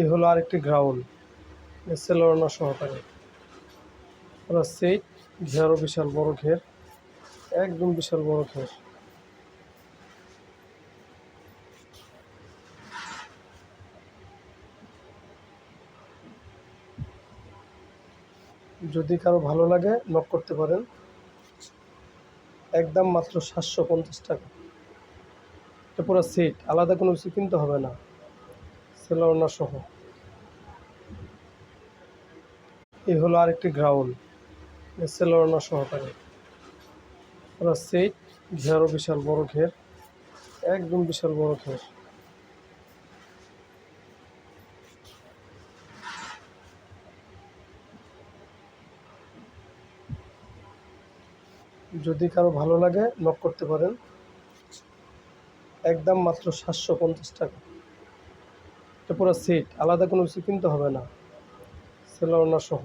এই হলো আরেকটি গ্রাউন্ড সেলোনা সহকারে। পুরো সেট, ঘেরও বিশাল বড় ঘের, একদম বিশাল বড় ঘের। যদি কারো ভালো লাগে নক করতে পারেন। একদম মাত্র 750 টাকা। এটা পুরো সেট, আলাদা কোনো কিছু কিনতে হবে না, সেলোনা সহ। এই হলো আরেকটি গ্রাউন্ড সেলোনা সহকারে। পুরো সেট, ঘেরও বিশাল বড় ঘের, একদম বিশাল বড় ঘের। যদি কারো ভালো লাগে নক করতে পারেন। একদম মাত্র 750 টাকা। এটা পুরো সেট, আলাদা কোনো কিছু কিনতে হবে না, সেলোনা সহ।